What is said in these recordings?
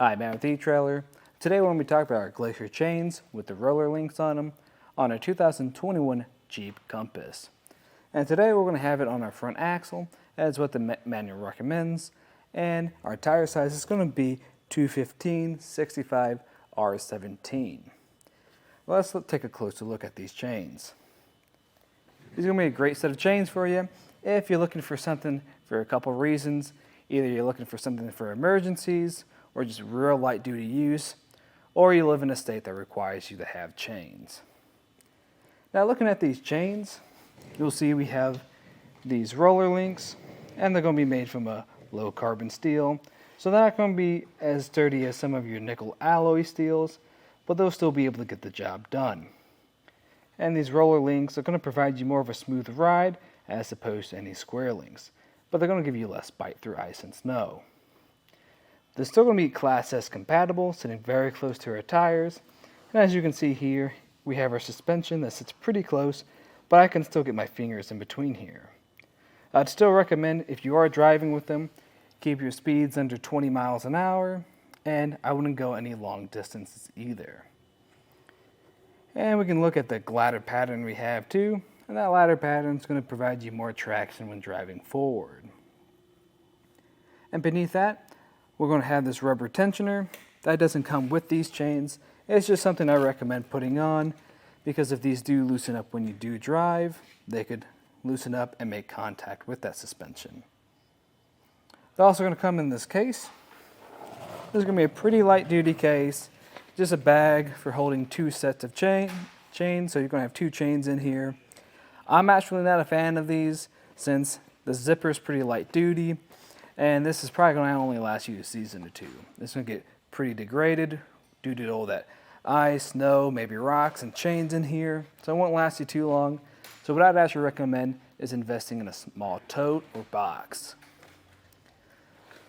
Hi, Matt with etrailer. Today we're going to be talking about our Glacier chains with the roller links on them on a 2021 Jeep Compass. And today we're going to have it on our front axle, as what the manual recommends. And our tire size is going to be 215/65 R17. Well, let's take a closer look at these chains. These are going to be a great set of chains for you if you're looking for something for a couple reasons. Either you're looking for something for emergencies or just real light duty use, or you live in a state that requires you to have chains. Now, looking at these chains, you'll see we have these roller links, and they're going to be made from a low carbon steel, so they're not going to be as sturdy as some of your nickel alloy steels, but they'll still be able to get the job done. And these roller links are going to provide you more of a smooth ride as opposed to any square links, but they're going to give you less bite through ice and snow. They're still going to be Class S compatible, sitting very close to our tires. And as you can see here, we have our suspension that sits pretty close, but I can still get my fingers in between here. I'd still recommend, if you are driving with them, keep your speeds under 20 miles an hour, and I wouldn't go any long distances either. And we can look at the ladder pattern we have too, and that ladder pattern is going to provide you more traction when driving forward. And beneath that, we're going to have this rubber tensioner. That doesn't come with these chains. It's just something I recommend putting on, because if these do loosen up when you do drive, they could loosen up and make contact with that suspension. They're also going to come in this case. This is going to be a pretty light duty case, just a bag for holding two sets of chains, so you're going to have two chains in here. I'm actually not a fan of these since the zipper is pretty light duty, and this is probably going to only last you a season or two. It's going to get pretty degraded due to all that ice, snow, maybe rocks and chains in here, so it won't last you too long. So what I'd actually recommend is investing in a small tote or box.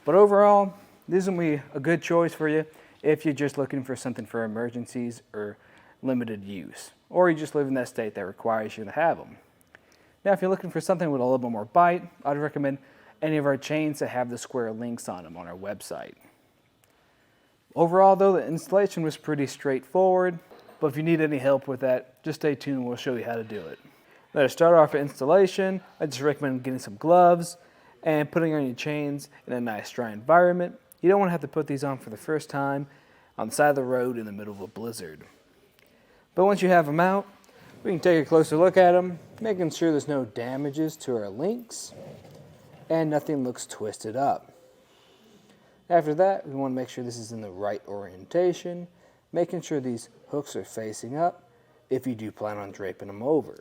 But overall, this will be a good choice for you if you're just looking for something for emergencies or limited use, or you just live in that state that requires you to have them. Now, if you're looking for something with a little bit more bite, I'd recommend any of our chains that have the square links on them on our website. Overall, though, the installation was pretty straightforward, but if you need any help with that, just stay tuned and we'll show you how to do it. Now, to start off with installation, I just recommend getting some gloves and putting on your chains in a nice dry environment. You don't want to have to put these on for the first time on the side of the road in the middle of a blizzard. But once you have them out, we can take a closer look at them, making sure there's no damages to our links and nothing looks twisted up. After that, we want to make sure this is in the right orientation, making sure these hooks are facing up if you do plan on draping them over.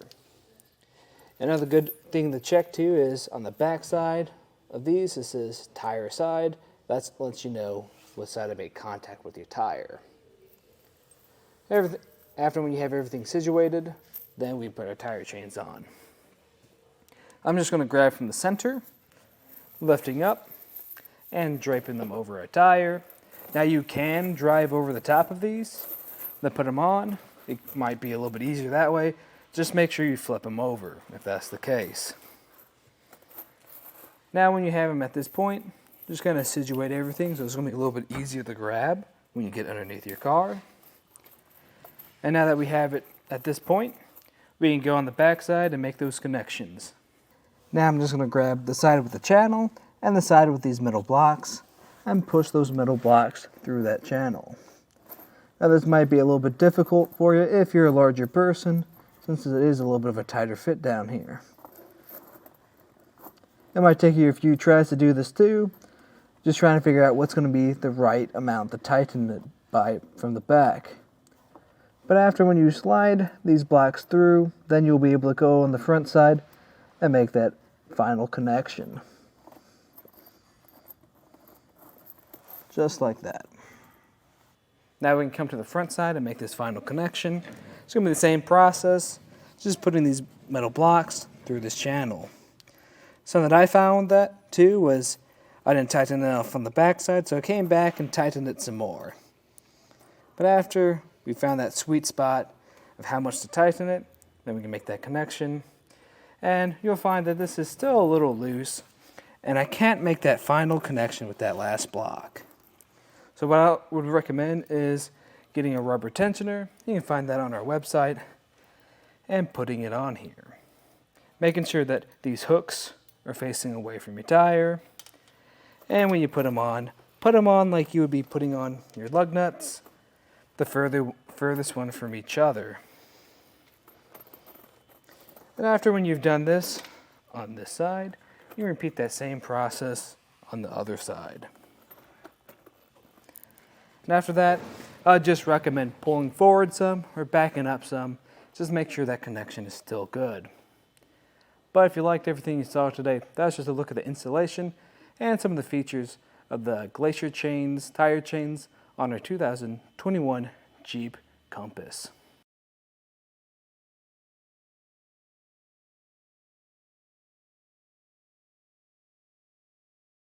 Another good thing to check too is on the back side of these, this says tire side. That lets you know what side to make contact with your tire. After when you have everything situated, then we put our tire chains on. I'm just going to grab from the center, lifting up and draping them over a tire. Now, you can drive over the top of these, then put them on. It might be a little bit easier that way. Just make sure you flip them over if that's the case. Now, when you have them at this point, just kind of situate everything so it's going to be a little bit easier to grab when you get underneath your car. And now that we have it at this point, we can go on the back side and make those connections. Now I'm just going to grab the side with the channel and the side with these metal blocks and push those metal blocks through that channel. Now, this might be a little bit difficult for you if you're a larger person, since it is a little bit of a tighter fit down here. It might take you a few tries to do this too, just trying to figure out what's going to be the right amount to tighten it by from the back. But after, when you slide these blocks through, then you'll be able to go on the front side and make that final connection. Just like that. Now we can come to the front side and make this final connection. It's going to be the same process, just putting these metal blocks through this channel. Something that I found that too was I didn't tighten enough on the back side, so I came back and tightened it some more. But after we found that sweet spot of how much to tighten it, then we can make that connection. And you'll find that this is still a little loose, and I can't make that final connection with that last block. So what I would recommend is getting a rubber tensioner. You can find that on our website, and putting it on here. Making sure that these hooks are facing away from your tire. And when you put them on like you would be putting on your lug nuts, the furthest one from each other. And after when you've done this on this side, you repeat that same process on the other side. And after that, I'd just recommend pulling forward some or backing up some. Just make sure that connection is still good. But if you liked everything you saw today, that's just a look at the installation and some of the features of the Glacier Chains tire chains on our 2021 Jeep Compass.